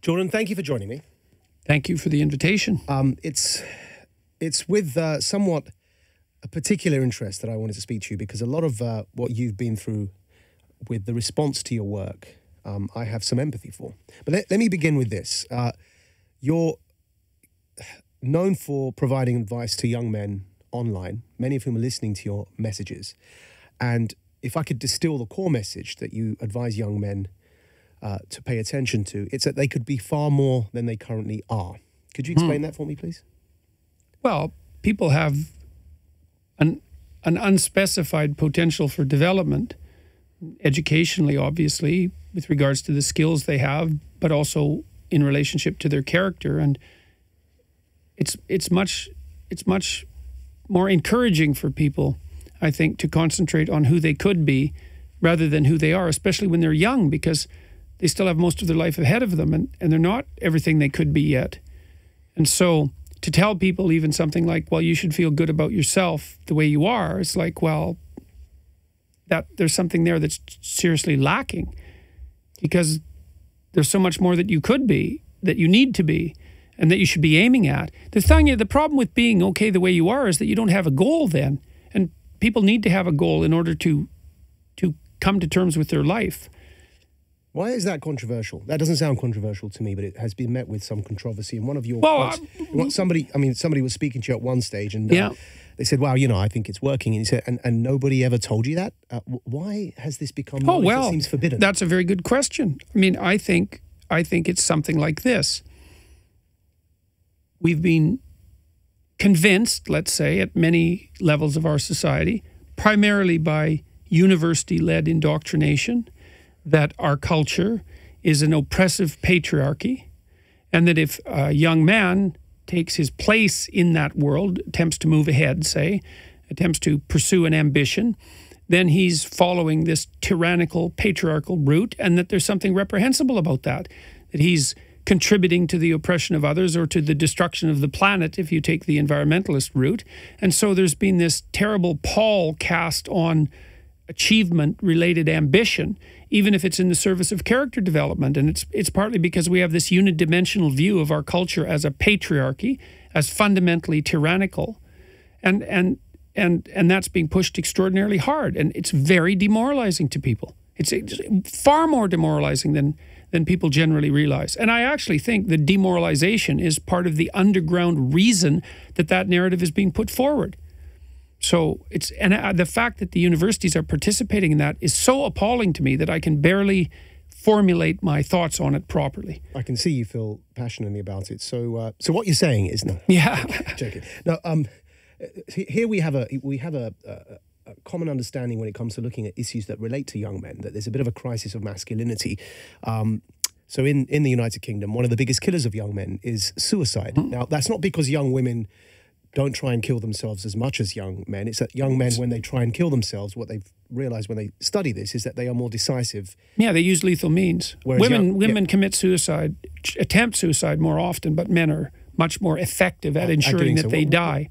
Jordan, thank you for joining me. Thank you for the invitation. It's with somewhat a particular interest that I wanted to speak to you, because a lot of what you've been through with the response to your work, I have some empathy for. But let me begin with this. You're known for providing advice to young men online, many of whom are listening to your messages. And if I could distill the core message that you advise young men to pay attention to, it's that they could be far more than they currently are. Could you explain that for me, please? Well, people have an unspecified potential for development, educationally, obviously, with regards to the skills they have, but also in relationship to their character. And it's much more encouraging for people, I think, to concentrate on who they could be rather than who they are, especially when they're young, because they still have most of their life ahead of them, and they're not everything they could be yet. And so to tell people even something like, well, you should feel good about yourself the way you are, it's like, well, that there's something there that's seriously lacking, because there's so much more that you could be, that you need to be, and that you should be aiming at. The problem with being okay the way you are is that you don't have a goal then. And people need to have a goal in order to come to terms with their life. Why is that controversial? That doesn't sound controversial to me, but it has been met with some controversy. And one of your somebody was speaking to you at one stage, and they said, "Well, I think it's working." And he said, "And nobody ever told you that? Why has this become knowledge that seems forbidden?" That's a very good question. I mean, I think it's something like this. We've been convinced, let's say, at many levels of our society, primarily by university-led indoctrination, that our culture is an oppressive patriarchy, and that if a young man takes his place in that world, attempts to move ahead, say, attempts to pursue an ambition, then he's following this tyrannical, patriarchal route, and that there's something reprehensible about that he's contributing to the oppression of others or to the destruction of the planet if you take the environmentalist route. And so there's been this terrible pall cast on achievement-related ambition, even if it's in the service of character development. And it's partly because we have this unidimensional view of our culture as a patriarchy, as fundamentally tyrannical, and that's being pushed extraordinarily hard, and it's very demoralizing to people. It's far more demoralizing than people generally realize. And I actually think the demoralization is part of the underground reason that narrative is being put forward. So the fact that the universities are participating in that is so appalling to me that I can barely formulate my thoughts on it properly. I can see you feel passionately about it. So what you're saying is no. Yeah. Joking. Now, here we have a common understanding when it comes to looking at issues that relate to young men, that there's a bit of a crisis of masculinity. So in the United Kingdom, one of the biggest killers of young men is suicide. Now, that's not because young women don't try and kill themselves as much as young men. It's that young men, when they try and kill themselves, what they've realized when they study this is that they are more decisive. Yeah, they use lethal means. Women commit suicide, attempt suicide more often, but men are much more effective at ensuring that they die.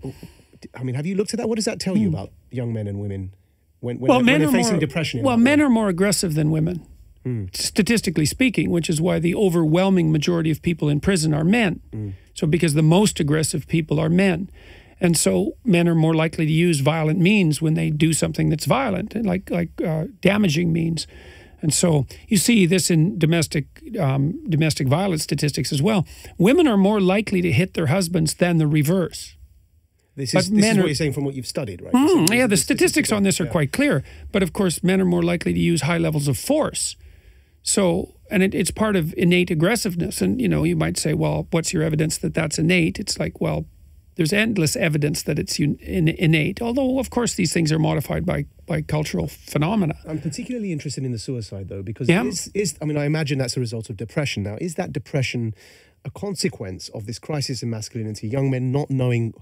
I mean, have you looked at that? What does that tell you about young men and women when they're facing depression? Well, men are more aggressive than women, statistically speaking, which is why the overwhelming majority of people in prison are men. So because the most aggressive people are men. And so men are more likely to use violent means when they do something that's violent, like damaging means. And so you see this in domestic violence statistics as well. Women are more likely to hit their husbands than the reverse. This is what you're saying from what you've studied, right? Yeah, the statistics on this are quite clear. But of course, men are more likely to use high levels of force. So, and it's part of innate aggressiveness. And, you might say, well, what's your evidence that that's innate? It's like, well, there's endless evidence that it's innate. Although, of course, these things are modified by cultural phenomena. I'm particularly interested in the suicide, though, because I imagine that's a result of depression. Now, is that depression a consequence of this crisis in masculinity, young men not knowing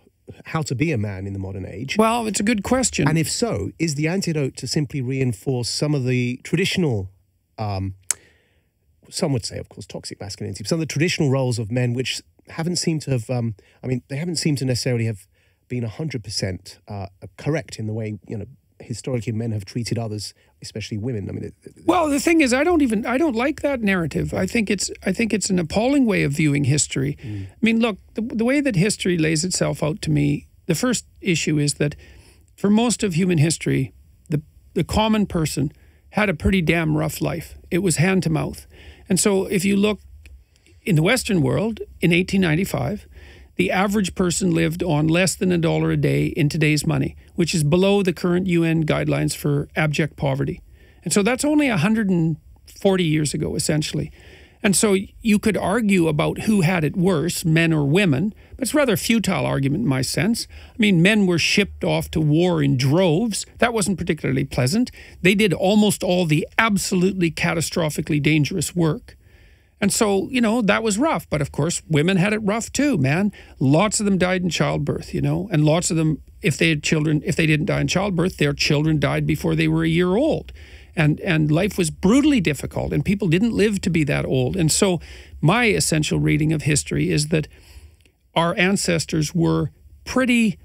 how to be a man in the modern age? Well, it's a good question. And if so, is the antidote to simply reinforce some of the traditional, some would say, of course, toxic masculinity, some of the traditional roles of men which haven't seemed to have, they haven't seemed to necessarily have been 100% correct in the way, historically men have treated others, especially women. I mean, well, the thing is, I don't like that narrative. I think it's an appalling way of viewing history. I mean, look, the way that history lays itself out to me, the first issue is that for most of human history, the common person had a pretty damn rough life. It was hand to mouth. And so if you look in the Western world in 1895, the average person lived on less than $1 a day in today's money, which is below the current UN guidelines for abject poverty. And so that's only 140 years ago, essentially. And so you could argue about who had it worse, men or women, but it's a rather futile argument in my sense. I mean, men were shipped off to war in droves. That wasn't particularly pleasant. They did almost all the absolutely catastrophically dangerous work. And so, you know, that was rough. But of course, women had it rough too, man. Lots of them died in childbirth, you know, and lots of them, if they had children, if they didn't die in childbirth, their children died before they were a year old. And life was brutally difficult, and people didn't live to be that old. And so my essential reading of history is that our ancestors were pretty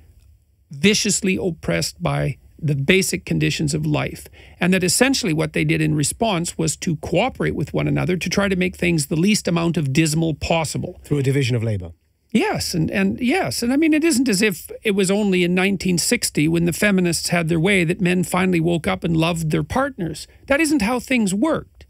viciously oppressed by the basic conditions of life, and that essentially what they did in response was to cooperate with one another to try to make things the least amount of dismal possible. Through a division of labor. Yes, and yes. And I mean, it isn't as if it was only in 1960 when the feminists had their way that men finally woke up and loved their partners. That isn't how things worked.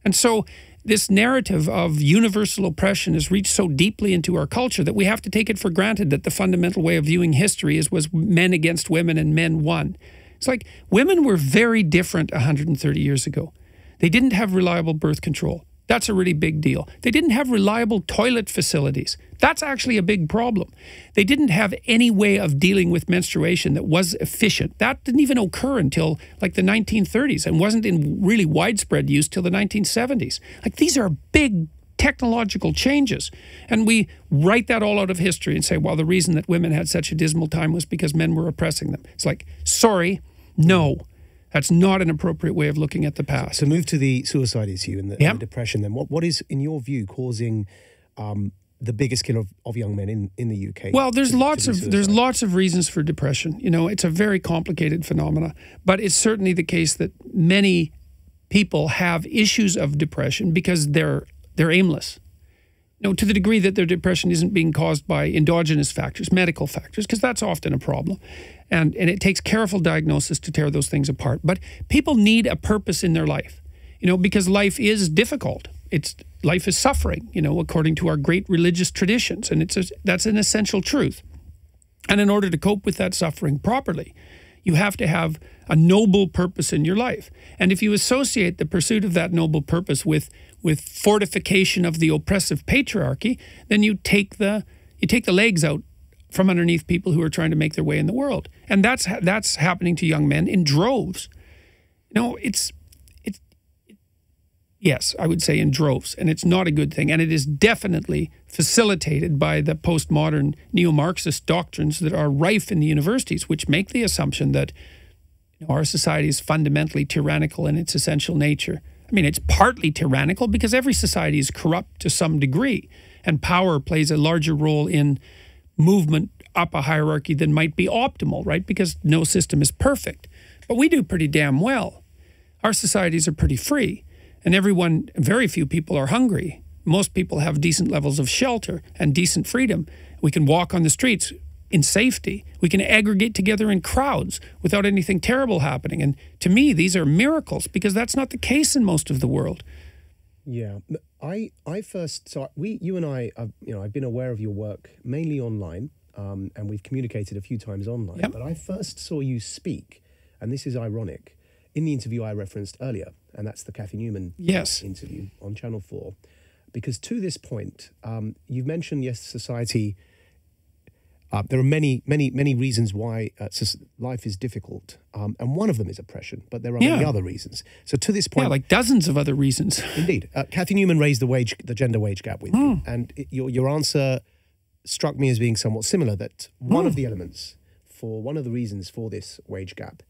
And so this narrative of universal oppression has reached so deeply into our culture that we have to take it for granted that the fundamental way of viewing history was men against women and men won. It's like women were very different 130 years ago. They didn't have reliable birth control. That's a really big deal. They didn't have reliable toilet facilities. That's actually a big problem. They didn't have any way of dealing with menstruation that was efficient. That didn't even occur until like the 1930s and wasn't in really widespread use till the 1970s. Like, these are big technological changes. And we write that all out of history and say, well, the reason that women had such a dismal time was because men were oppressing them. It's like, sorry, no. That's not an appropriate way of looking at the past. So move to the suicide issue and the depression then. What is, in your view, causing the biggest killer of young men in the UK? Well, there's lots of reasons for depression. You know, it's a very complicated phenomena, but it's certainly the case that many people have issues of depression because they're aimless. You know, to the degree that their depression isn't being caused by endogenous factors, medical factors, because that's often a problem. And it takes careful diagnosis to tear those things apart. But people need a purpose in their life, you know, because life is difficult. Life is suffering, you know, according to our great religious traditions. And that's an essential truth. And in order to cope with that suffering properly, you have to have a noble purpose in your life. And if you associate the pursuit of that noble purpose with fortification of the oppressive patriarchy, then you take the legs out from underneath people who are trying to make their way in the world. And that's happening to young men in droves. You know, yes, I would say in droves, and it's not a good thing. And it is definitely facilitated by the postmodern neo-Marxist doctrines that are rife in the universities, which make the assumption that, you know, our society is fundamentally tyrannical in its essential nature. I mean, it's partly tyrannical because every society is corrupt to some degree, and power plays a larger role in movement up a hierarchy than might be optimal, right? Because no system is perfect. But we do pretty damn well. Our societies are pretty free, and very few people are hungry. Most people have decent levels of shelter and decent freedom. We can walk on the streets in safety. We can aggregate together in crowds without anything terrible happening. And to me, these are miracles because that's not the case in most of the world. Yeah, you and I, I've been aware of your work mainly online, and we've communicated a few times online. Yep. But I first saw you speak, and this is ironic, in the interview I referenced earlier, and that's the Cathy Newman interview on Channel 4. Because to this point, you've mentioned, yes, society. There are many reasons why life is difficult, and one of them is oppression, but there are many other reasons. So to this point... Yeah, like dozens of other reasons. Indeed. Cathy Newman raised the gender wage gap with you, and your answer struck me as being somewhat similar, that one of the elements one of the reasons for this wage gap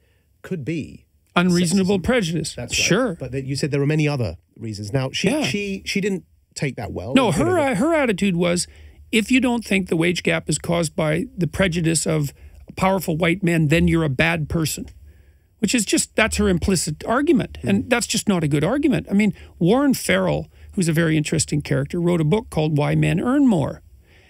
could be... unreasonable prejudice. That's right. Sure. But you said there are many other reasons. Now, she didn't take that well. No, her attitude was... if you don't think the wage gap is caused by the prejudice of powerful white men, then you're a bad person. which is just, that's her implicit argument. And that's just not a good argument. I mean, Warren Farrell, who's a very interesting character, wrote a book called Why Men Earn More.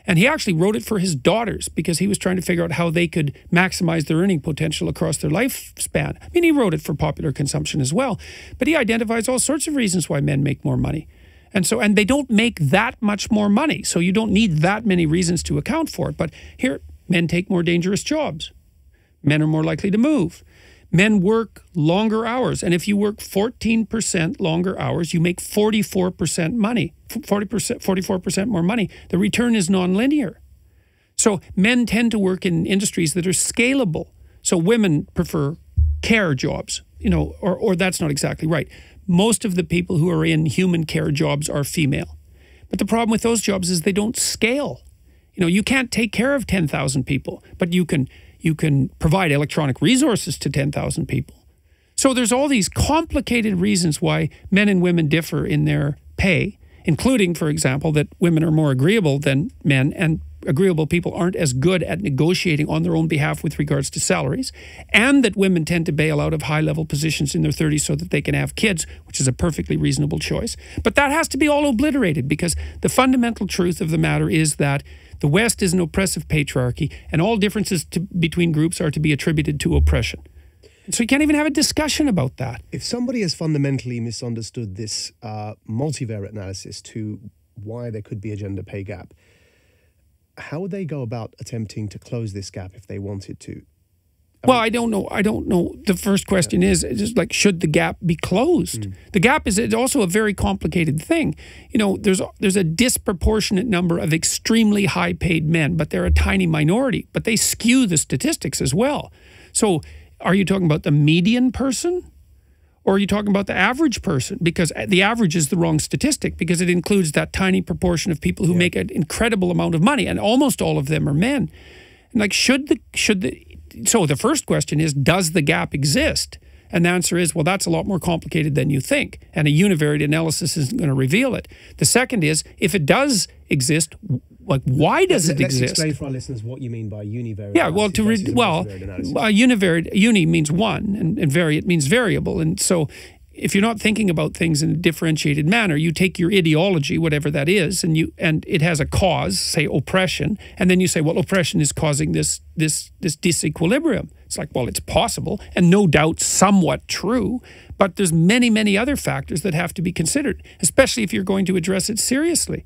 And he actually wrote it for his daughters because he was trying to figure out how they could maximize their earning potential across their lifespan. I mean, he wrote it for popular consumption as well, but he identifies all sorts of reasons why men make more money. And so, and they don't make that much more money, so you don't need that many reasons to account for it. But here, men take more dangerous jobs. Men are more likely to move. Men work longer hours, and if you work 14% longer hours, you make 44% money, 44% more money. The return is nonlinear. So men tend to work in industries that are scalable. So women prefer care jobs, you know, or that's not exactly right. Most of the people who are in human care jobs are female. But the problem with those jobs is they don't scale. You know, you can't take care of 10,000 people, but you can provide electronic resources to 10,000 people. So there's all these complicated reasons why men and women differ in their pay, including, for example, that women are more agreeable than men, and agreeable people aren't as good at negotiating on their own behalf with regards to salaries, and that women tend to bail out of high-level positions in their 30s so that they can have kids, which is a perfectly reasonable choice. But that has to be all obliterated, because the fundamental truth of the matter is that the West is an oppressive patriarchy, and all differences between groups are to be attributed to oppression. So you can't even have a discussion about that. If somebody has fundamentally misunderstood this multivariate analysis to why there could be a gender pay gap, how would they go about attempting to close this gap if they wanted to? Well, I don't know. I don't know. The first question is just like, should the gap be closed? The gap is also a very complicated thing. You know, there's a disproportionate number of extremely high-paid men, but they're a tiny minority. But they skew the statistics as well. So are you talking about the median person? Or are you talking about the average person? Because the average is the wrong statistic, because it includes that tiny proportion of people who make an incredible amount of money, and almost all of them are men. And like, so the first question is, does the gap exist? And the answer is, well, that's a lot more complicated than you think, and a univariate analysis isn't going to reveal it. The second is, if it does exist, like, why does it exist? Let's explain for our listeners what you mean by univariate. Yeah, well, univariate, uni means one, and variate means variable. And so if you're not thinking about things in a differentiated manner, you take your ideology, whatever that is, and it has a cause, say oppression, and then you say, well, oppression is causing this disequilibrium. It's like, well, it's possible, and no doubt somewhat true, but there's many, many other factors that have to be considered, especially if you're going to address it seriously.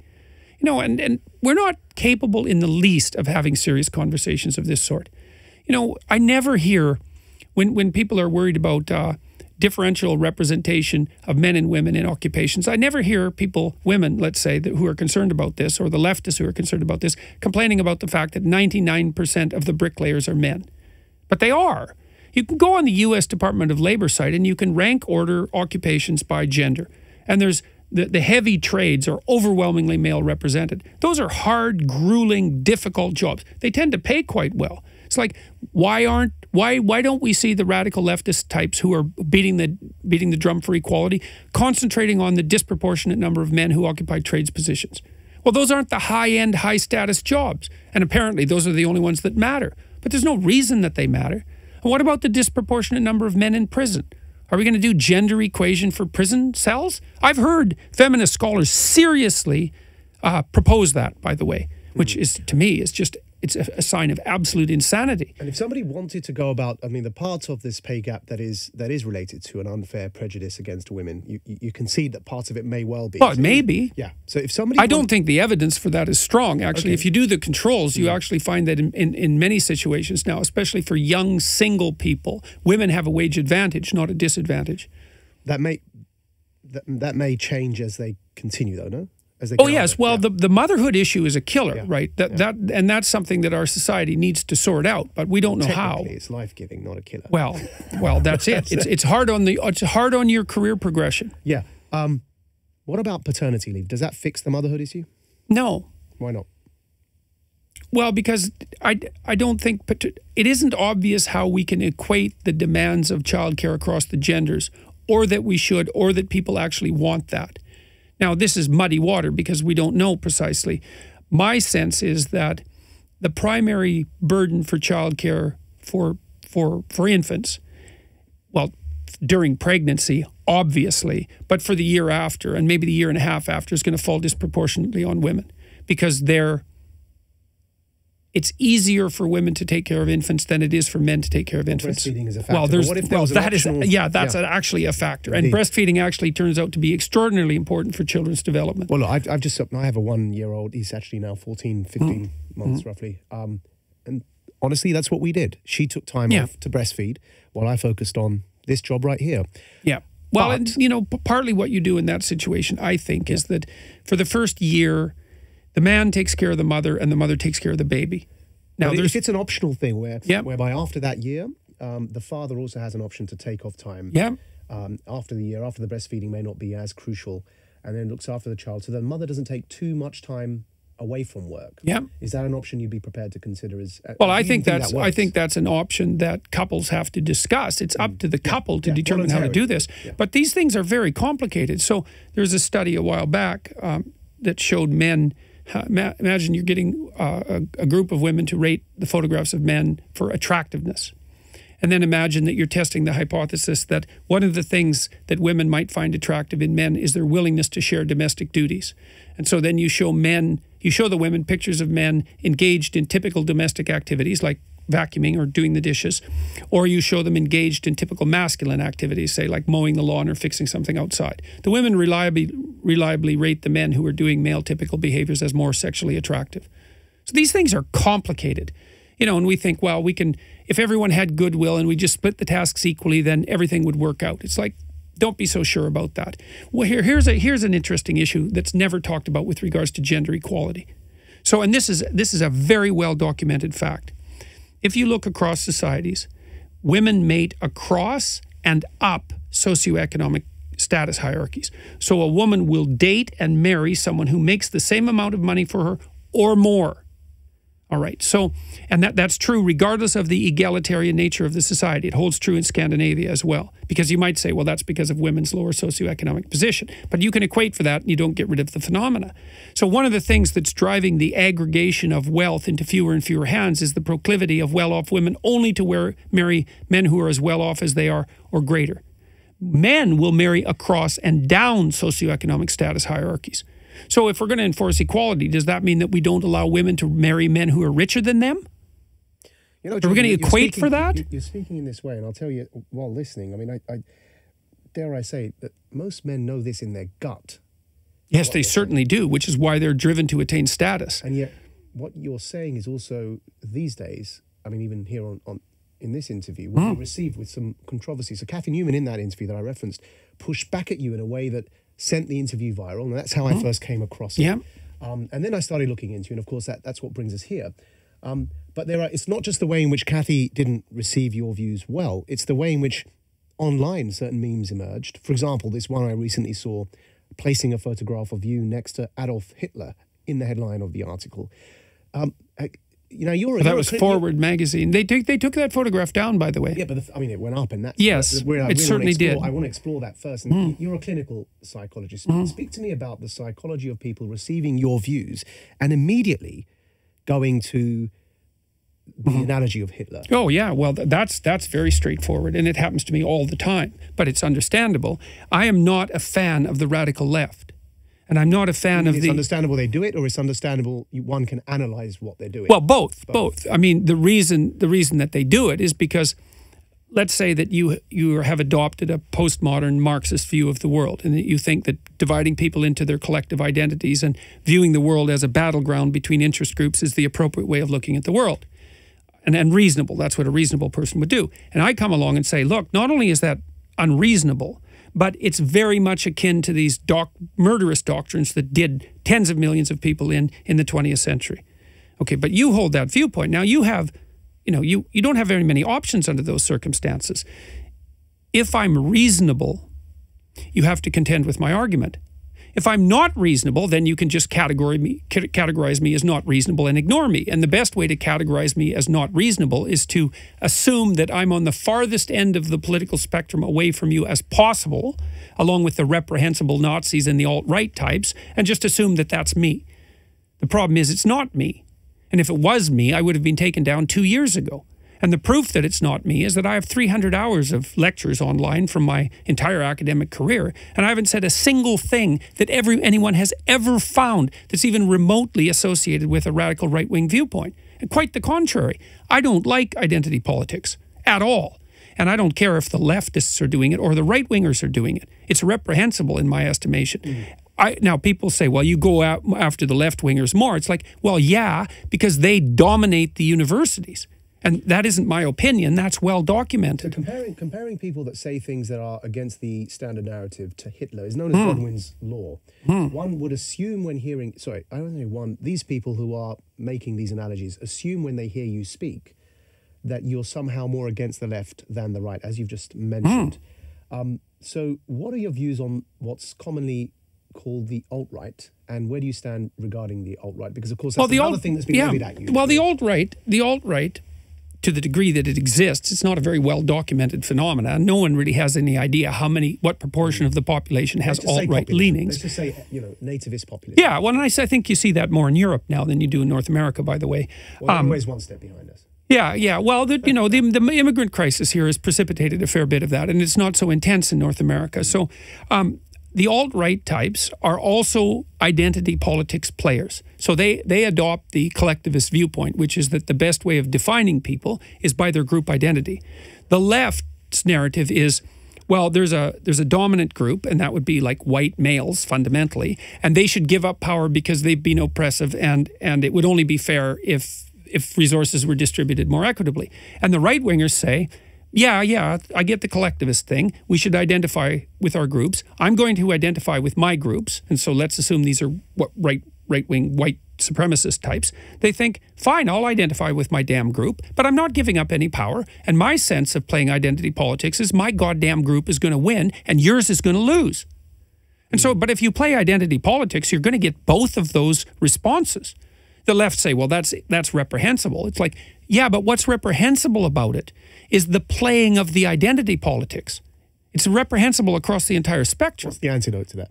You know, and we're not capable in the least of having serious conversations of this sort. You know, I never hear, when people are worried about differential representation of men and women in occupations, I never hear people, women, let's say, who are concerned about this, or the leftists who are concerned about this, complaining about the fact that 99% of the bricklayers are men. But they are. You can go on the U.S. Department of Labor site and you can rank order occupations by gender. And there's the heavy trades are overwhelmingly male represented. Those are hard, grueling, difficult jobs. They tend to pay quite well. It's like, why don't we see the radical leftist types who are beating the drum for equality concentrating on the disproportionate number of men who occupy trades positions? Well, those aren't the high-end, high-status jobs, and apparently those are the only ones that matter. But there's no reason that they matter. And what about the disproportionate number of men in prison? Are we going to do gender equation for prison cells? I've heard feminist scholars seriously propose that, by the way, which is, to me, is just, it's a sign of absolute insanity. And if somebody wanted to go about, I mean, the part of this pay gap that is related to an unfair prejudice against women, you concede that part of it may well be. Well, it may be. Yeah. So if somebody, I don't think the evidence for that is strong. Actually, if you do the controls, you actually find that in many situations now, especially for young single people, women have a wage advantage, not a disadvantage. That may change as they continue, though, no? Oh yes, well the motherhood issue is a killer, right? And that's something that our society needs to sort out, but we don't know how. It's life-giving, not a killer. Well, that's it. It's hard on your career progression. Yeah. What about paternity leave? Does that fix the motherhood issue? No. Why not? Well, because I don't think it isn't obvious how we can equate the demands of childcare across the genders, or that we should, or that people actually want that. Now, this is muddy water because we don't know precisely. My sense is that the primary burden for childcare for infants well, during pregnancy, obviously, but for the year after and maybe the year and a half after is going to fall disproportionately on women, because it's easier for women to take care of infants than it is for men to take care of infants. Breastfeeding is a factor. Well, that's Yeah. actually a factor. Indeed. And breastfeeding actually turns out to be extraordinarily important for children's development. Well, look, I have a 1-year-old. He's actually now 14, 15 months roughly. And honestly, that's what we did. She took time off to breastfeed while I focused on this job right here. Yeah. Well, But- and partly what you do in that situation, I think, is that for the first year, the man takes care of the mother and the mother takes care of the baby. Now, if it's an optional thing whereby after that year, the father also has an option to take off time. Yeah. After the year, after the breastfeeding may not be as crucial, and then looks after the child, so the mother doesn't take too much time away from work. Yeah. Is that an option you'd be prepared to consider? Well, I think that's an option that couples have to discuss. It's up to the couple to determine how to do this. Yeah. But these things are very complicated. So there's a study a while back that showed men. Imagine you're getting a group of women to rate the photographs of men for attractiveness. And then imagine that you're testing the hypothesis that one of the things that women might find attractive in men is their willingness to share domestic duties. And so then you show the women pictures of men engaged in typical domestic activities like vacuuming or doing the dishes, or you show them engaged in typical masculine activities, say like mowing the lawn or fixing something outside. The women reliably rate the men who are doing male typical behaviors as more sexually attractive. So these things are complicated. And we think, well, if everyone had goodwill and we just split the tasks equally, then everything would work out. It's like, don't be so sure about that. Well, here's an interesting issue that's never talked about with regards to gender equality. So, and this is a very well documented fact. If you look across societies, women mate across and up socioeconomic status hierarchies. So a woman will date and marry someone who makes the same amount of money for her or more. All right. So, and that's true regardless of the egalitarian nature of the society. It holds true in Scandinavia as well. Because you might say, well, that's because of women's lower socioeconomic position. But you can equate for that and you don't get rid of the phenomena. So one of the things that's driving the aggregation of wealth into fewer and fewer hands is the proclivity of well-off women only to marry men who are as well-off as they are or greater. Men will marry across and down socioeconomic status hierarchies. So if we're going to enforce equality, does that mean that we don't allow women to marry men who are richer than them? Are we going to equate for that? You're speaking in this way, and I'll tell you while listening, I mean, I dare I say that most men know this in their gut. Yes, they certainly do, which is why they're driven to attain status. And yet what you're saying is also these days, I mean, even here in this interview, will be received with some controversy. So Kathy Newman in that interview that I referenced pushed back at you in a way that sent the interview viral, and that's how I first came across it. Yeah. And then I started looking into it, and of course that's what brings us here. But it's not just the way in which Kathy didn't receive your views well, it's the way in which online certain memes emerged. For example, this one I recently saw placing a photograph of you next to Adolf Hitler in the headline of the article. That was Forward magazine. They took that photograph down, by the way. Yeah, but it went up, and that's it certainly did. I want to explore that first. And you're a clinical psychologist. Speak to me about the psychology of people receiving your views and immediately going to the analogy of Hitler. Oh yeah, well that's very straightforward, and it happens to me all the time. But it's understandable. I am not a fan of the radical left. And I'm not a fan of It's understandable they do it, or it's understandable one can analyze what they're doing? Well, both. I mean, the reason that they do it is because, let's say that you have adopted a postmodern Marxist view of the world, and that you think that dividing people into their collective identities and viewing the world as a battleground between interest groups is the appropriate way of looking at the world. And reasonable. That's what a reasonable person would do. And I come along and say, look, not only is that unreasonable, but it's very much akin to these murderous doctrines that did tens of millions of people in the 20th century. Okay, but you hold that viewpoint. Now you have, you don't have very many options under those circumstances. If I'm reasonable, you have to contend with my argument. If I'm not reasonable, then you can just categorize me as not reasonable and ignore me. And the best way to categorize me as not reasonable is to assume that I'm on the farthest end of the political spectrum away from you as possible, along with the reprehensible Nazis and the alt-right types, and just assume that that's me. The problem is it's not me. And if it was me, I would have been taken down 2 years ago. And the proof that it's not me is that I have 300 hours of lectures online from my entire academic career, and I haven't said a single thing that anyone has ever found that's even remotely associated with a radical right-wing viewpoint. And quite the contrary. I don't like identity politics at all. And I don't care if the leftists are doing it or the right-wingers are doing it. It's reprehensible in my estimation. Now, people say, well, you go out after the left-wingers more. It's like, well, yeah, because they dominate the universities. And that isn't my opinion. That's well documented. So comparing people that say things that are against the standard narrative to Hitler is known as Godwin's law. One would assume when hearing, sorry, I don't know one, these people who are making these analogies assume when they hear you speak that you're somehow more against the left than the right, as you've just mentioned. So what are your views on what's commonly called the alt-right, and where do you stand regarding the alt-right? Because, of course, that's another thing that's been levied at you. Well, the alt-right, to the degree that it exists, it's not a very well-documented phenomenon. No one really has any idea what proportion of the population has alt-right leanings. Let's just say, nativist populism. Yeah, well, and I think you see that more in Europe now than you do in North America, by the way. Well, always one step behind us. Yeah. Well, the immigrant crisis here has precipitated a fair bit of that, and it's not so intense in North America. So the alt-right types are also identity politics players. So they adopt the collectivist viewpoint, which is that the best way of defining people is by their group identity. The left's narrative is, well, there's a dominant group, and that would be like white males fundamentally, and they should give up power because they've been oppressive, and it would only be fair if resources were distributed more equitably. And the right-wingers say, yeah, I get the collectivist thing. We should identify with our groups. I'm going to identify with my groups. And so let's assume these are right-wing white supremacist types. They think, fine, I'll identify with my damn group, but I'm not giving up any power. And my sense of playing identity politics is my goddamn group is going to win and yours is going to lose. And so, but if you play identity politics, you're going to get both of those responses. The left say, well, that's reprehensible. It's like, yeah, but what's reprehensible about it is the playing of the identity politics. It's reprehensible across the entire spectrum. What's the antidote to that?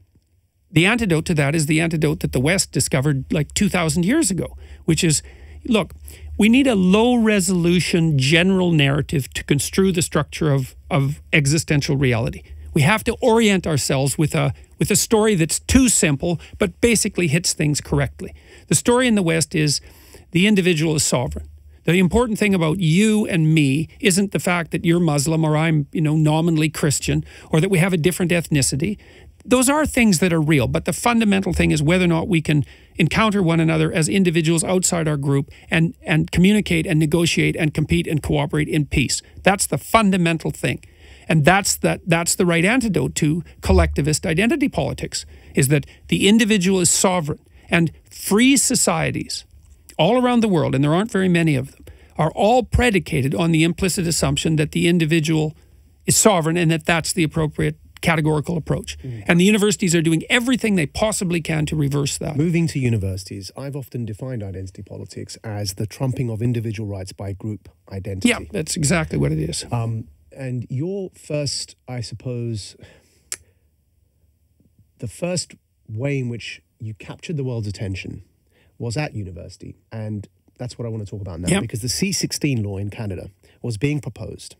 The antidote to that is the antidote that the West discovered like 2,000 years ago, which is, look, we need a low-resolution general narrative to construe the structure of existential reality. We have to orient ourselves with a story that's too simple, but basically hits things correctly. The story in the West is the individual is sovereign. The important thing about you and me isn't the fact that you're Muslim or I'm, nominally Christian, or that we have a different ethnicity. Those are things that are real, but the fundamental thing is whether or not we can encounter one another as individuals outside our group and communicate and negotiate and compete and cooperate in peace. That's the fundamental thing. And that's the right antidote to collectivist identity politics, is that the individual is sovereign. And free societies all around the world, and there aren't very many of them, are all predicated on the implicit assumption that the individual is sovereign and that that's the appropriate categorical approach. And the universities are doing everything they possibly can to reverse that. Moving to universities, I've often defined identity politics as the trumping of individual rights by group identity. Yeah, that's exactly what it is. And your first, I suppose, the first way in which you captured the world's attention was at university. And that's what I want to talk about now, because the C-16 law in Canada was being proposed.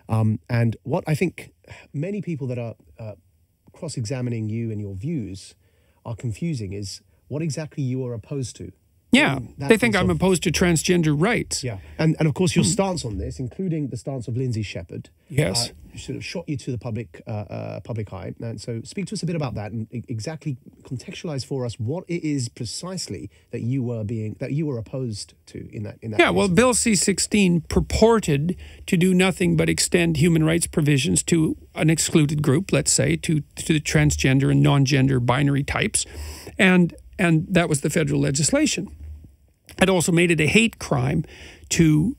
And what I think many people that are cross-examining you and your views are confusing is what exactly you are opposed to. Yeah, they think I'm opposed to transgender rights. Yeah, and of course your stance on this, including the stance of Lindsay Shepherd, sort of shot you to the public eye. And so speak to us a bit about that and exactly contextualize for us what it is precisely that you were opposed to in that. Yeah, well, Bill C-16 purported to do nothing but extend human rights provisions to an excluded group, let's say, to the transgender and non-gender binary types, and that was the federal legislation. It also made it a hate crime to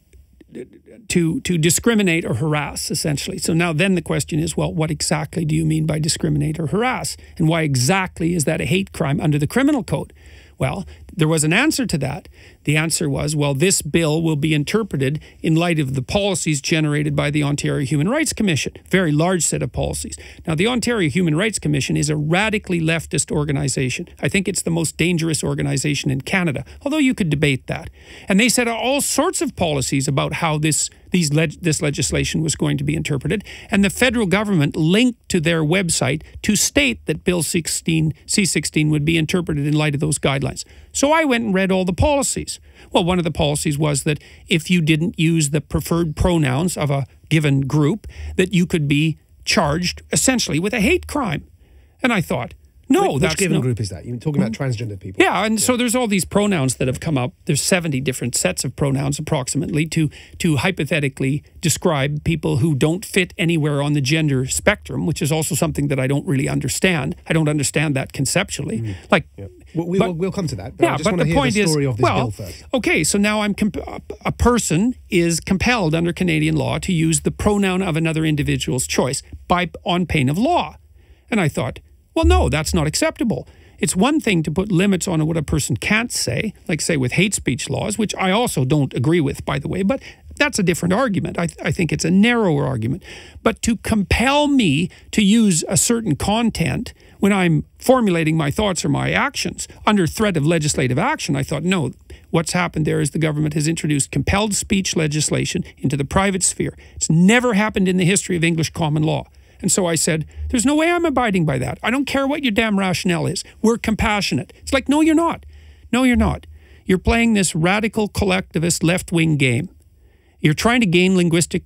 discriminate or harass, essentially. So now then the question is, well, what exactly do you mean by discriminate or harass? And why exactly is that a hate crime under the criminal code? Well, there was an answer to that. The answer was, well, this bill will be interpreted in light of the policies generated by the Ontario Human Rights Commission. Very large set of policies. Now, the Ontario Human Rights Commission is a radically leftist organization. I think it's the most dangerous organization in Canada, although you could debate that. And they set all sorts of policies about how this legislation was going to be interpreted, and the federal government linked to their website to state that Bill C-16 would be interpreted in light of those guidelines. So I went and read all the policies. Well, one of the policies was that if you didn't use the preferred pronouns of a given group, that you could be charged essentially with a hate crime. And I thought, no, which given group is that? You're talking about transgender people. Yeah, and so there's all these pronouns that have come up. There's 70 different sets of pronouns approximately to hypothetically describe people who don't fit anywhere on the gender spectrum, which is also something that I don't really understand. I don't understand that conceptually. Like, we'll come to that. But yeah, I just but want to the hear point the is, story of this bill first. Okay, so now a person is compelled under Canadian law to use the pronoun of another individual's choice on pain of law. And I thought, well, no, that's not acceptable. It's one thing to put limits on what a person can't say, like say with hate speech laws, which I also don't agree with, by the way, but that's a different argument. I think it's a narrower argument. But to compel me to use a certain content when I'm formulating my thoughts or my actions under threat of legislative action, I thought, no, what's happened there is the government has introduced compelled speech legislation into the private sphere. It's never happened in the history of English common law. And so I said, there's no way I'm abiding by that. I don't care what your damn rationale is. We're compassionate. It's like, no, you're not. No, you're not. You're playing this radical collectivist left-wing game. You're trying to gain linguistic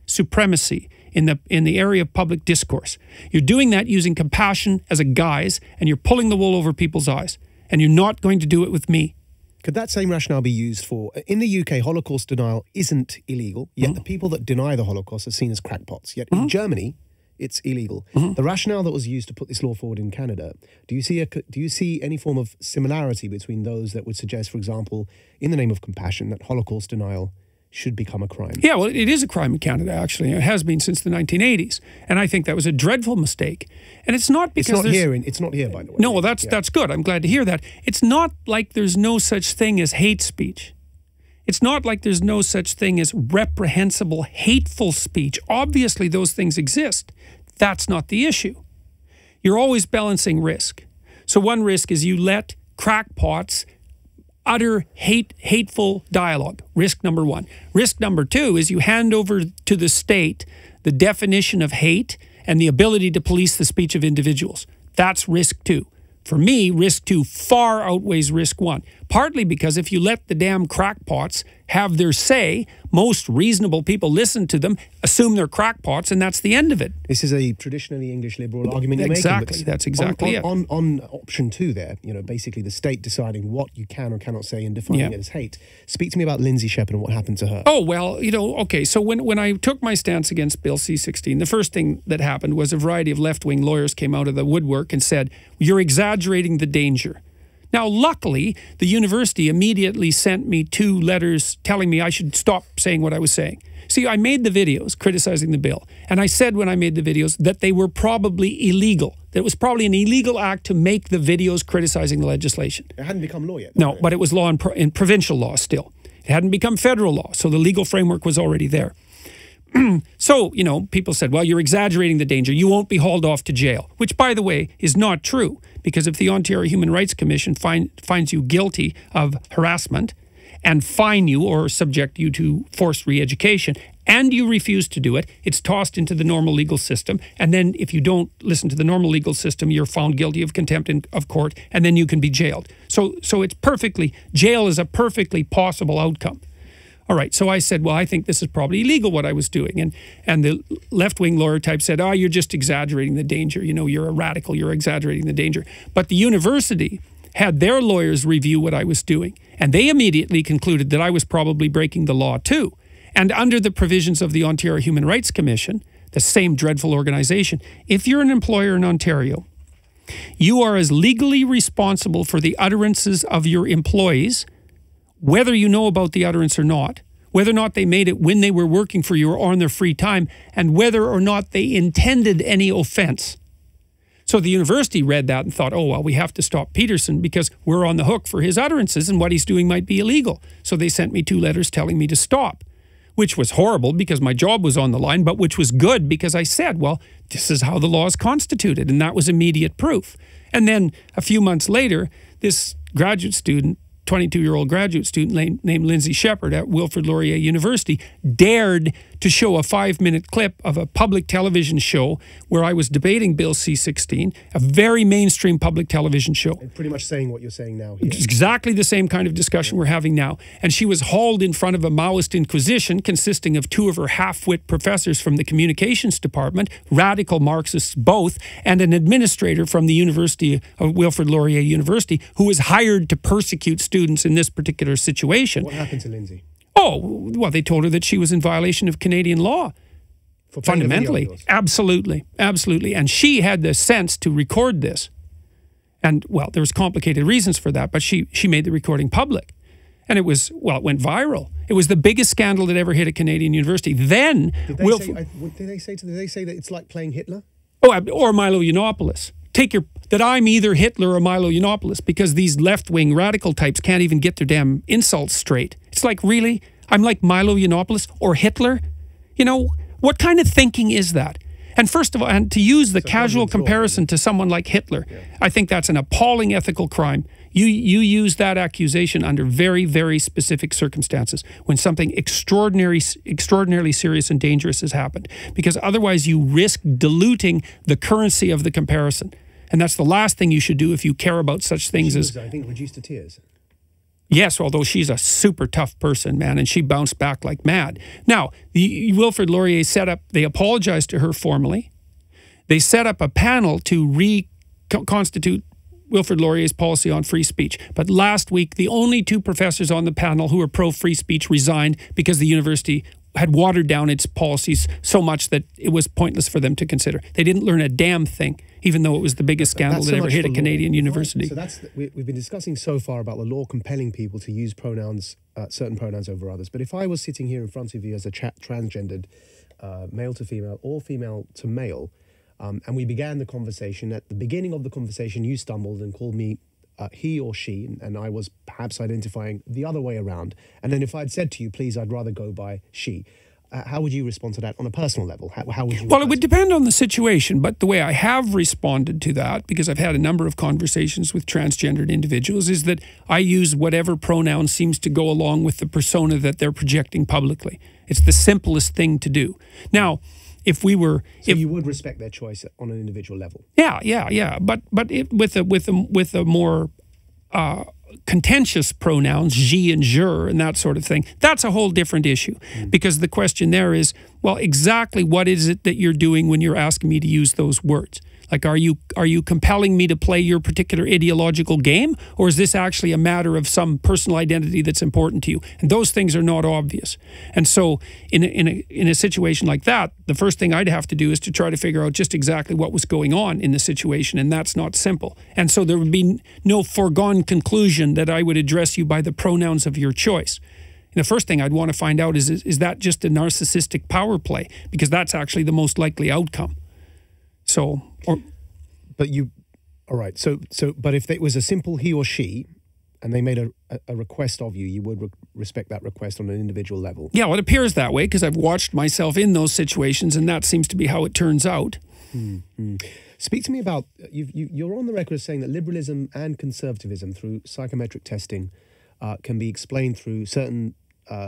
supremacy in the area of public discourse. You're doing that using compassion as a guise, and you're pulling the wool over people's eyes. And you're not going to do it with me. Could that same rationale be used for, in the UK, Holocaust denial isn't illegal, yet the people that deny the Holocaust are seen as crackpots. Yet in Germany, it's illegal. The rationale that was used to put this law forward in Canada, do you see any form of similarity between those that would suggest, for example, in the name of compassion, that Holocaust denial should become a crime? Yeah, well, it is a crime in Canada, actually. It has been since the 1980s. And I think that was a dreadful mistake. And it's not because it's not here, by the way. No, well, that's good. I'm glad to hear that. It's not like there's no such thing as hate speech. It's not like there's no such thing as reprehensible, hateful speech. Obviously, those things exist. That's not the issue. You're always balancing risk. So one risk is you let crackpots utter hateful dialogue. Risk number one. Risk number two is you hand over to the state the definition of hate and the ability to police the speech of individuals. That's risk two. For me, risk two far outweighs risk one. Partly because if you let the damn crackpots have their say, most reasonable people listen to them, assume they're crackpots, and that's the end of it. This is a traditionally English liberal argument you're making. Exactly, that's exactly it. On option two there, basically the state deciding what you can or cannot say and defining it as hate. Speak to me about Lindsay Shepherd and what happened to her. Oh, well, okay, so when I took my stance against Bill C-16, the first thing that happened was a variety of left-wing lawyers came out of the woodwork and said, you're exaggerating the danger. Now, luckily, the university immediately sent me 2 letters telling me I should stop saying what I was saying. See, I made the videos criticizing the bill, and I said when I made the videos that they were probably illegal. That it was probably an illegal act to make the videos criticizing the legislation. It hadn't become law yet. No, but it was law in provincial law still. It hadn't become federal law, so the legal framework was already there. So, people said, well, you're exaggerating the danger. You won't be hauled off to jail, which, by the way, is not true. Because if the Ontario Human Rights Commission finds you guilty of harassment and fine you or subject you to forced re-education and you refuse to do it, it's tossed into the normal legal system. And then if you don't listen to the normal legal system, you're found guilty of contempt of court, and then you can be jailed. So jail is a perfectly possible outcome. All right, so I said, well, I think this is probably illegal what I was doing. And the left-wing lawyer type said, oh, you're just exaggerating the danger. You're a radical, you're exaggerating the danger. But the university had their lawyers review what I was doing, and they immediately concluded that I was probably breaking the law too. And under the provisions of the Ontario Human Rights Commission, the same dreadful organization, if you're an employer in Ontario, you are as legally responsible for the utterances of your employees, whether you know about the utterance or not, whether or not they made it when they were working for you or on their free time, and whether or not they intended any offense. So the university read that and thought, oh, well, we have to stop Peterson because we're on the hook for his utterances and what he's doing might be illegal. So they sent me 2 letters telling me to stop, which was horrible because my job was on the line, but which was good because I said, well, this is how the law is constituted. And that was immediate proof. And then a few months later, this graduate student, 22-year-old graduate student named Lindsay Shepard at Wilfrid Laurier University, dared to show a 5-minute clip of a public television show where I was debating Bill C-16, a very mainstream public television show. And pretty much saying what you're saying now here. It's exactly the same kind of discussion we're having now. And she was hauled in front of a Maoist inquisition consisting of 2 of her half-wit professors from the communications department, radical Marxists both, and an administrator from the University of Wilfrid Laurier University who was hired to persecute students in this particular situation. What happened to Lindsay? Oh, well, they told her that she was in violation of Canadian law. Fundamentally, absolutely, absolutely. And she had the sense to record this. And, well, there was complicated reasons for that, but she made the recording public. And it was, well, it went viral. It was the biggest scandal that ever hit a Canadian university. Then, did they say that it's like playing Hitler? Oh, or Milo Yiannopoulos. That I'm either Hitler or Milo Yiannopoulos because these left-wing radical types can't even get their damn insults straight. It's like, really? I'm like Milo Yiannopoulos or Hitler? You know, what kind of thinking is that? And first of all, and to use the casual comparison to someone like Hitler, I think that's an appalling ethical crime. You use that accusation under very, very specific circumstances when something extraordinarily serious and dangerous has happened. Because otherwise you risk diluting the currency of the comparison. And that's the last thing you should do if you care about such things as... I think, reduced to tears. Yes, although she's a super tough person, man, and she bounced back like mad. Now, the Wilfrid Laurier set up, they apologized to her formally. They set up a panel to reconstitute Wilfrid Laurier's policy on free speech. But last week, the only 2 professors on the panel who were pro-free speech resigned because the university had watered down its policies so much that it was pointless for them to consider. They didn't learn a damn thing, even though it was the biggest scandal that ever hit a Canadian university. So we've been discussing so far about the law compelling people to use pronouns, certain pronouns over others. But if I was sitting here in front of you as a transgendered male to female or female to male, and we began the conversation, at the beginning of the conversation, you stumbled and called me he or she, and I was perhaps identifying the other way around. And then if I'd said to you, please, I'd rather go by she. How would you respond to that on a personal level? How would you? Well, it would depend on the situation, but the way I have responded to that, because I've had a number of conversations with transgendered individuals, is that I use whatever pronoun seems to go along with the persona that they're projecting publicly. It's the simplest thing to do. Now, if we were... So you would respect their choice on an individual level? Yeah. But with a more... contentious pronouns, je and je, and that sort of thing, that's a whole different issue. Because the question there is, well, exactly what is it that you're doing when you're asking me to use those words? Like, are you compelling me to play your particular ideological game, or is this actually a matter of some personal identity that's important to you? And those things are not obvious. And so in a situation like that, the first thing I'd have to do is to try to figure out just exactly what was going on in the situation, and that's not simple. And so there would be no foregone conclusion that I would address you by the pronouns of your choice. And the first thing I'd want to find out is that just a narcissistic power play? Because that's actually the most likely outcome. So, but if it was a simple he or she, and they made a request of you, you would respect that request on an individual level. Yeah, well, it appears that way because I've watched myself in those situations, and that seems to be how it turns out. Speak to me about, you're on the record as saying that liberalism and conservatism through psychometric testing can be explained through certain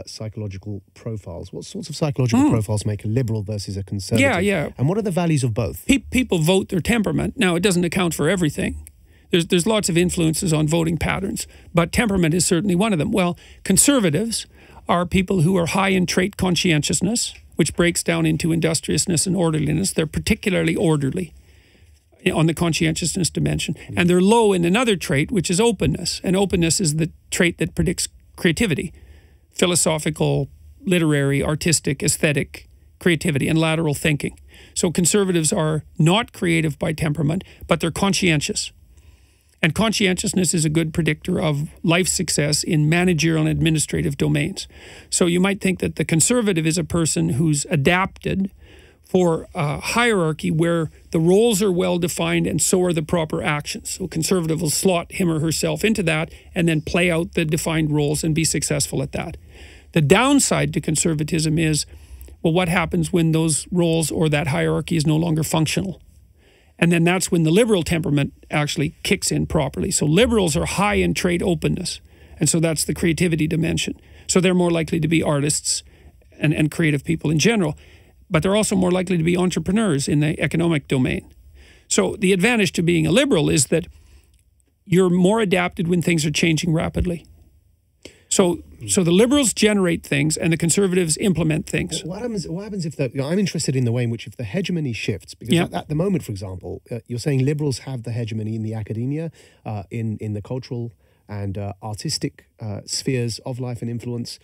psychological profiles. What sorts of psychological profiles make a liberal versus a conservative? Yeah. And what are the values of both? People vote their temperament. Now, it doesn't account for everything. There's lots of influences on voting patterns, but temperament is certainly one of them. Well, conservatives are people who are high in trait conscientiousness, which breaks down into industriousness and orderliness. They're particularly orderly on the conscientiousness dimension. And they're low in another trait, which is openness. And openness is the trait that predicts creativity. Philosophical, literary, artistic, aesthetic creativity, and lateral thinking. So conservatives are not creative by temperament, but they're conscientious. And conscientiousness is a good predictor of life success in managerial and administrative domains. So you might think that the conservative is a person who's adapted for a hierarchy where the roles are well defined and so are the proper actions. So conservative will slot him or herself into that and then play out the defined roles and be successful at that. The downside to conservatism is, well, what happens when those roles or that hierarchy is no longer functional? And then that's when the liberal temperament actually kicks in properly. So liberals are high in trait openness. And so that's the creativity dimension. So they're more likely to be artists and creative people in general. But they're also more likely to be entrepreneurs in the economic domain. So the advantage to being a liberal is that you're more adapted when things are changing rapidly. So the liberals generate things and the conservatives implement things. What happens if I'm interested in the way in which if the hegemony shifts, because at the moment, for example, you're saying liberals have the hegemony in the academia, in the cultural and artistic spheres of life and influence,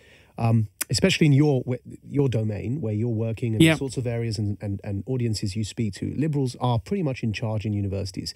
especially in your domain where you're working and the sorts of areas and audiences you speak to. Liberals are pretty much in charge in universities.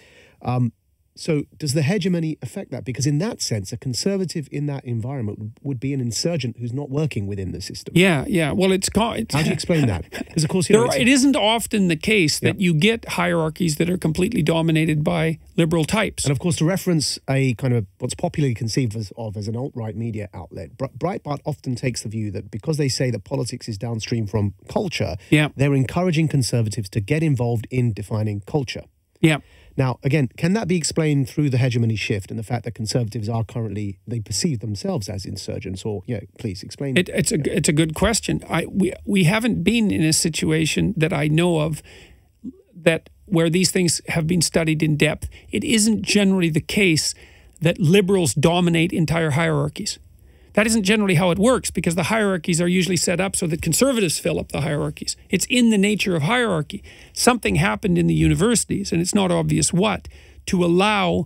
So does the hegemony affect that? Because in that sense, a conservative in that environment would be an insurgent who's not working within the system. Yeah. Well, how do you explain that? Because of course, it isn't often the case that you get hierarchies that are completely dominated by liberal types. And of course, to reference a kind of what's popularly conceived of as an alt-right media outlet, Breitbart often takes the view that because they say that politics is downstream from culture, they're encouraging conservatives to get involved in defining culture. Yeah. Now, again, can that be explained through the hegemony shift and the fact that conservatives are currently, they perceive themselves as insurgents? Or, please explain. It's a good question. We haven't been in a situation that I know of that where these things have been studied in depth. It isn't generally the case that liberals dominate entire hierarchies. That isn't generally how it works because the hierarchies are usually set up so that conservatives fill up the hierarchies. It's in the nature of hierarchy. Something happened in the universities, and it's not obvious what, to allow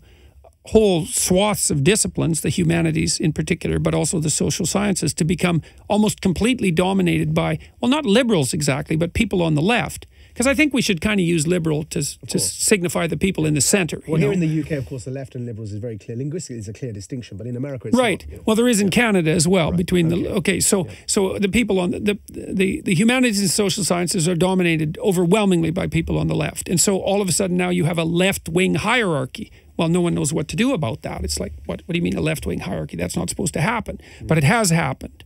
whole swaths of disciplines, the humanities in particular, but also the social sciences, to become almost completely dominated by, well, not liberals exactly, but people on the left. Because I think we should kind of use liberal to signify the people in the center. Well, here in the UK, of course, the left and liberals is very clear. Linguistically, it's a clear distinction, but in America, it's right. not, Well, there is in Canada as well between the. So the people on the humanities and social sciences are dominated overwhelmingly by people on the left, and so all of a sudden now you have a left-wing hierarchy. Well, no one knows what to do about that. It's like, what do you mean a left-wing hierarchy? That's not supposed to happen, but it has happened,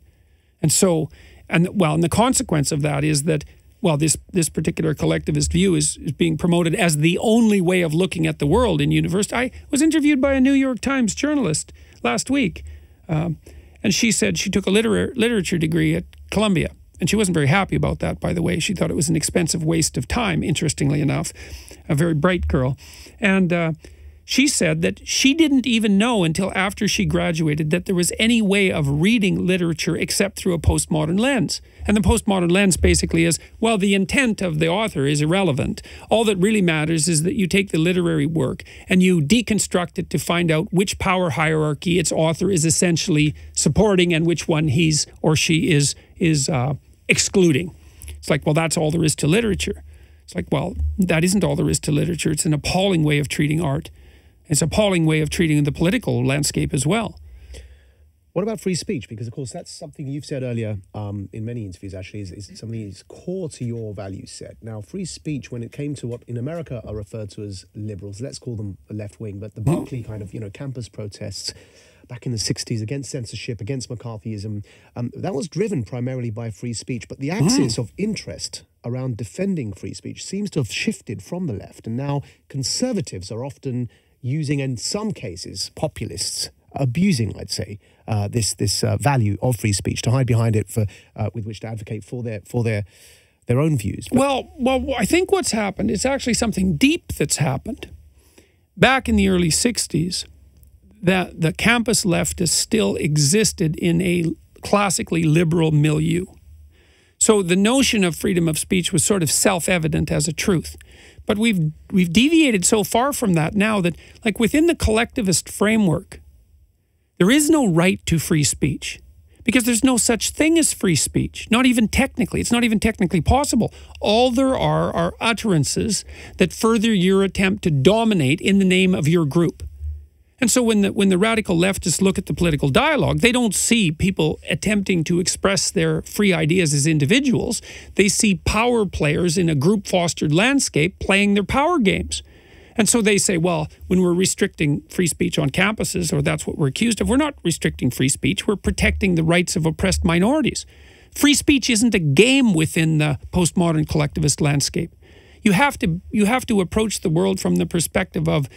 and so and the consequence of that is that. Well, this particular collectivist view is being promoted as the only way of looking at the world in university. I was interviewed by a New York Times journalist last week, and she said she took a literature degree at Columbia, and she wasn't very happy about that, by the way. She thought it was an expensive waste of time, interestingly enough, a very bright girl. And she said that she didn't even know until after she graduated that there was any way of reading literature except through a postmodern lens. And the postmodern lens basically is, well, the intent of the author is irrelevant. All that really matters is that you take the literary work and you deconstruct it to find out which power hierarchy its author is essentially supporting and which one he's or she is excluding. It's like, well, that's all there is to literature. It's like, well, that isn't all there is to literature. It's an appalling way of treating art. It's an appalling way of treating the political landscape as well. What about free speech? Because, of course, that's something you've said earlier in many interviews, actually, is something that is core to your value set. Now, free speech, when it came to what in America are referred to as liberals, let's call them the left wing, but the Berkeley kind of, campus protests back in the 60s against censorship, against McCarthyism, that was driven primarily by free speech. But the axis of interest around defending free speech seems to have shifted from the left. And now conservatives are often using, in some cases, populists, abusing, I'd say, this value of free speech to hide behind it for with which to advocate for their own views. But well, I think what's happened is actually something deep that's happened. Back in the early 60s, that the campus leftists still existed in a classically liberal milieu. So the notion of freedom of speech was sort of self-evident as a truth. But we've deviated so far from that now that, like, within the collectivist framework, there is no right to free speech because there's no such thing as free speech, not even technically. It's not even technically possible. All there are utterances that further your attempt to dominate in the name of your group. And so when the radical leftists look at the political dialogue, they don't see people attempting to express their free ideas as individuals. They see power players in a group-fostered landscape playing their power games. And so they say, well, when we're restricting free speech on campuses, or that's what we're accused of, we're not restricting free speech, we're protecting the rights of oppressed minorities. Free speech isn't a game within the postmodern collectivist landscape. You have to approach the world from the perspective of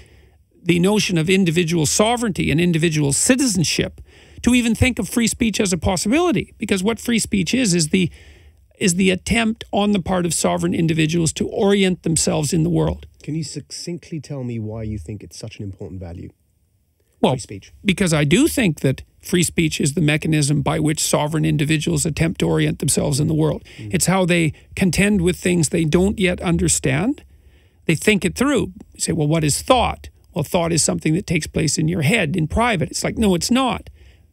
the notion of individual sovereignty and individual citizenship to even think of free speech as a possibility. Because what free speech is the attempt on the part of sovereign individuals to orient themselves in the world. Can you succinctly tell me why you think it's such an important value? Well, free speech. Because I do think that free speech is the mechanism by which sovereign individuals attempt to orient themselves in the world. It's how they contend with things they don't yet understand. They think it through. You say, well, what is thought? Well, thought is something that takes place in your head, in private. It's like, no, it's not.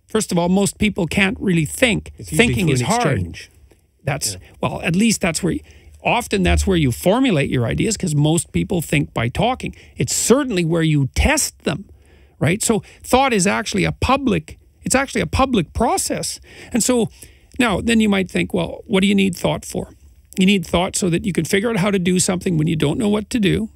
First of all, most people can't really think. Thinking is hard. Well, at least that's where, often that's where you formulate your ideas, because most people think by talking. It's certainly where you test them, right? So thought is actually a public, it's actually a public process. And so now, then you might think, well, what do you need thought for? You need thought so that you can figure out how to do something when you don't know what to do.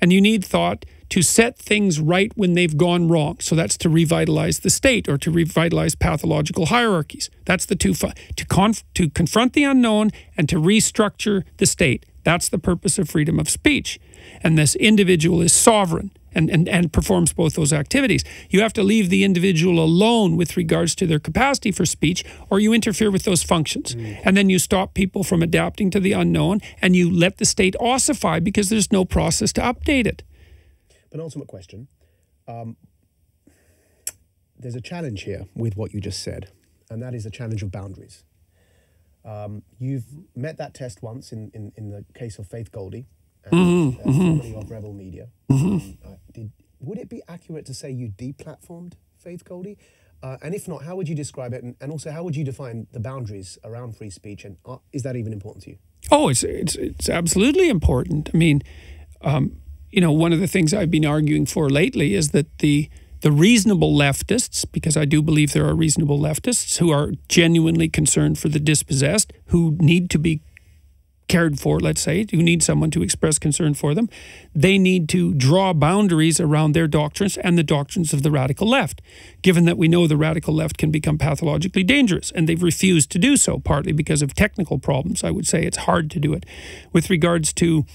And you need thought to set things right when they've gone wrong. So that's to revitalize the state or to revitalize pathological hierarchies. That's the two, to confront the unknown and to restructure the state. That's the purpose of freedom of speech. And this individual is sovereign and performs both those activities. You have to leave the individual alone with regards to their capacity for speech, or you interfere with those functions. And then you stop people from adapting to the unknown, and you let the state ossify because there's no process to update it. Penultimate question. There's a challenge here with what you just said, and that is a challenge of boundaries. You've met that test once in the case of Faith Goldie, and formerly of Rebel Media. Would it be accurate to say you deplatformed Faith Goldie? And if not, how would you describe it? And also, how would you define the boundaries around free speech? And is that even important to you? Oh, it's absolutely important. I mean, you know, one of the things I've been arguing for lately is that the reasonable leftists, because I do believe there are reasonable leftists who are genuinely concerned for the dispossessed, who need to be cared for, let's say, who need someone to express concern for them, they need to draw boundaries around their doctrines and the doctrines of the radical left, given that we know the radical left can become pathologically dangerous, and they've refused to do so, partly because of technical problems. I would say it's hard to do it. With regards to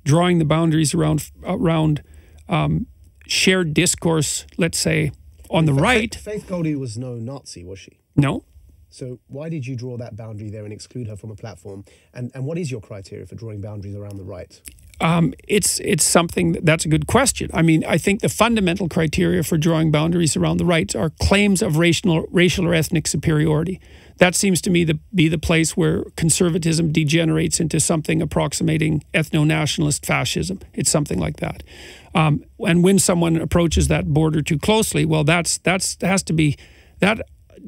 drawing the boundaries around shared discourse, let's say, on the right. Faith Goldie was no Nazi, was she? No. So why did you draw that boundary there and exclude her from a platform? And what is your criteria for drawing boundaries around the right? It's something that's a good question. I mean, I think the fundamental criteria for drawing boundaries around the right are claims of racial or ethnic superiority. That seems to me to be the place where conservatism degenerates into something approximating ethno-nationalist fascism. It's something like that. And when someone approaches that border too closely, well, that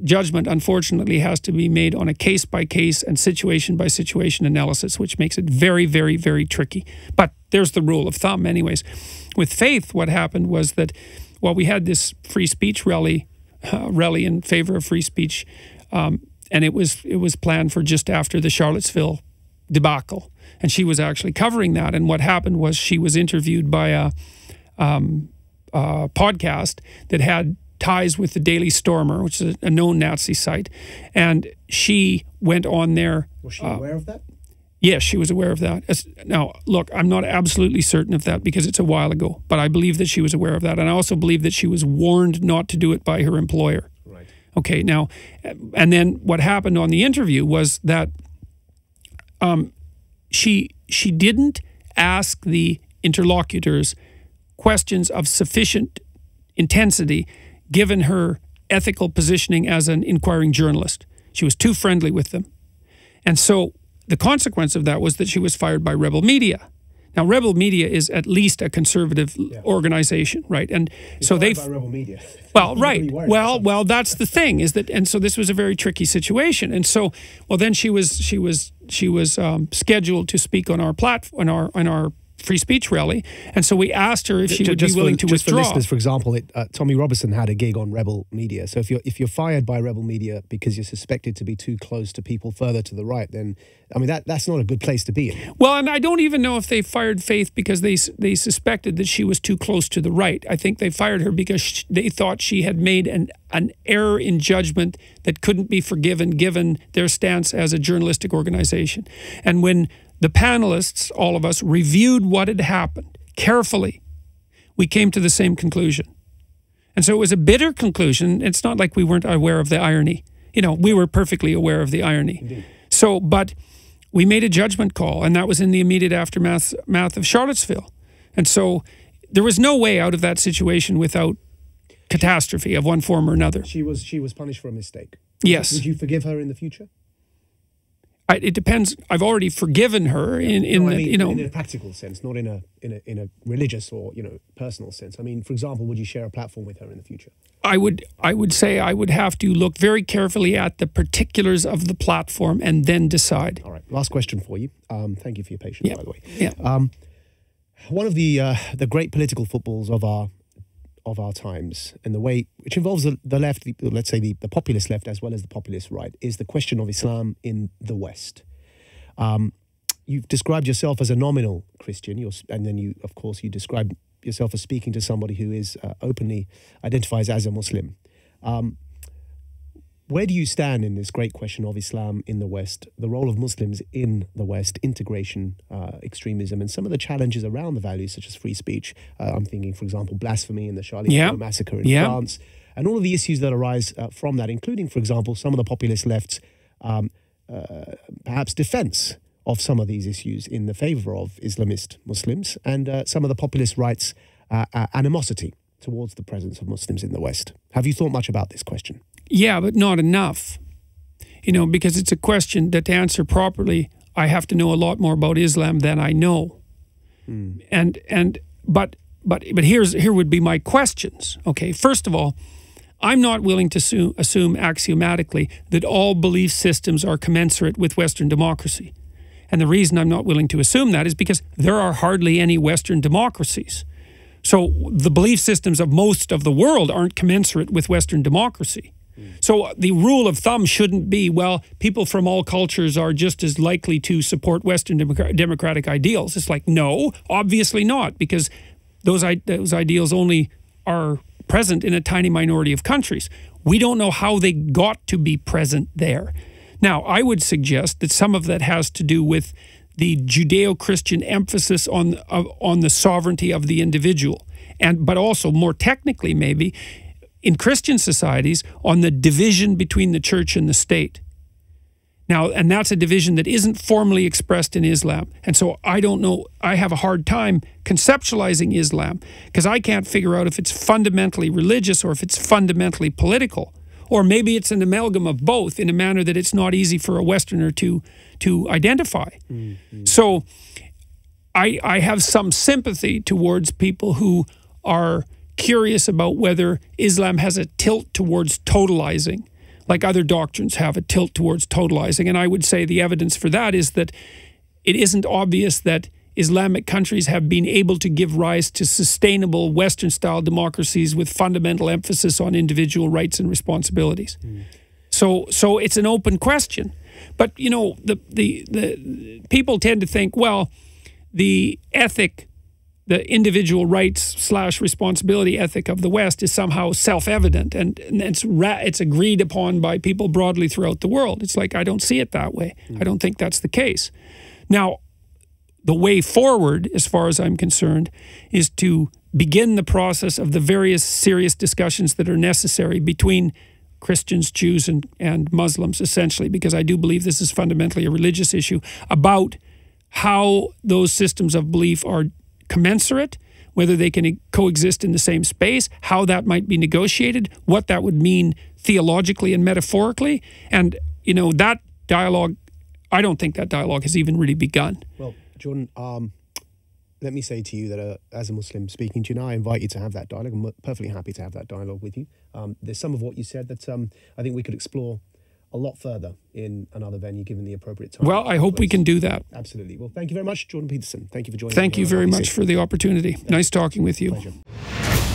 judgment, unfortunately, has to be made on a case-by-case and situation-by-situation analysis, which makes it very, very, very tricky. But there's the rule of thumb anyways. With Faith, what happened was that, well, we had this free speech rally in favor of free speech, and it was planned for just after the Charlottesville debacle. And she was actually covering that. And what happened was she was interviewed by a podcast that had ties with the Daily Stormer, which is a known Nazi site. And she went on there. Was she aware of that? Yes, she was aware of that. Now, look, I'm not absolutely certain of that because it's a while ago, but I believe that she was aware of that. And I also believe that she was warned not to do it by her employer. Right. Okay, now, and then what happened on the interview was that she didn't ask the interlocutors questions of sufficient intensity given her ethical positioning as an inquiring journalist. She was too friendly with them. And so the consequence of that was that she was fired by Rebel Media. Now, Rebel Media is at least a conservative organization, right? And so they, Rebel Media. Well, right. Well, that's the thing is that, and so this was a very tricky situation. And so, well, then she was scheduled to speak on our free speech rally. And so we asked her if she would be willing to withdraw. Just for listeners, for example, Tommy Robinson had a gig on Rebel Media. So if you're fired by Rebel Media because you're suspected to be too close to people further to the right, then I mean that's not a good place to be in. Well, and I don't even know if they fired Faith because they suspected that she was too close to the right. I think they fired her because they thought she had made an error in judgment that couldn't be forgiven given their stance as a journalistic organization. And when the panelists, all of us, reviewed what had happened carefully, we came to the same conclusion. And so it was a bitter conclusion. It's not like we weren't aware of the irony. You know, we were perfectly aware of the irony. Indeed. So, but we made a judgment call, and that was in the immediate aftermath of Charlottesville. And so there was no way out of that situation without catastrophe of one form or another. She was punished for a mistake. Yes. Would you forgive her in the future? It depends. I've already forgiven her in a practical sense, not in a religious or personal sense. I mean, for example, would you share a platform with her in the future? I would say I would have to look very carefully at the particulars of the platform and then decide. All right. Last question for you. Thank you for your patience, by the way. Yeah. One of the great political footballs of our times, and the way which involves the left, let's say the populist left as well as the populist right, is the question of Islam in the West. You've described yourself as a nominal Christian, and then you described yourself as speaking to somebody who is openly identifies as a Muslim. Where do you stand in this great question of Islam in the West, the role of Muslims in the West, integration, extremism, and some of the challenges around the values such as free speech? I'm thinking, for example, blasphemy and the Charlie Hebdo massacre in France, and all of the issues that arise from that, including, for example, some of the populist left's perhaps defense of some of these issues in the favor of Islamist Muslims, and some of the populist right's animosity towards the presence of Muslims in the West. Have you thought much about this question? Yeah, but not enough. Because it's a question that to answer properly, I have to know a lot more about Islam than I know. But here would be my questions. Okay, first of all, I'm not willing to assume axiomatically that all belief systems are commensurate with Western democracy. And the reason I'm not willing to assume that is because there are hardly any Western democracies. So the belief systems of most of the world aren't commensurate with Western democracy. So the rule of thumb shouldn't be, well, people from all cultures are just as likely to support Western democratic ideals. It's like, no, obviously not, because those ideals only are present in a tiny minority of countries. We don't know how they got to be present there. Now, I would suggest that some of that has to do with the Judeo-Christian emphasis on the sovereignty of the individual, but also more technically maybe in Christian societies on the division between the church and the state. Now, and that's a division that isn't formally expressed in Islam. And so I don't know, I have a hard time conceptualizing Islam because I can't figure out if it's fundamentally religious or if it's fundamentally political. Or maybe it's an amalgam of both in a manner that it's not easy for a Westerner to identify. So I have some sympathy towards people who are curious about whether Islam has a tilt towards totalizing, like other doctrines have a tilt towards totalizing. And I would say the evidence for that is that it isn't obvious that Islamic countries have been able to give rise to sustainable Western-style democracies with fundamental emphasis on individual rights and responsibilities. So it's an open question. But, the people tend to think, well, the ethic, the individual rights / responsibility ethic of the West is somehow self-evident and it's agreed upon by people broadly throughout the world. It's like, I don't see it that way. I don't think that's the case. Now, the way forward, as far as I'm concerned, is to begin the process of the various serious discussions that are necessary between Christians, Jews, and Muslims, essentially, because I do believe this is fundamentally a religious issue, about how those systems of belief are commensurate, whether they can coexist in the same space, how that might be negotiated, what that would mean theologically and metaphorically. And, that dialogue, I don't think that dialogue has even really begun. Well, Jordan, let me say to you that as a Muslim speaking to you now, I invite you to have that dialogue. I'm perfectly happy to have that dialogue with you. There's some of what you said that I think we could explore a lot further in another venue, given the appropriate time. Well, I hope we can do that. Absolutely. Well, thank you very much, Jordan Peterson. Thank you for joining me. Thank you very much for the opportunity. Nice talking with you. Pleasure.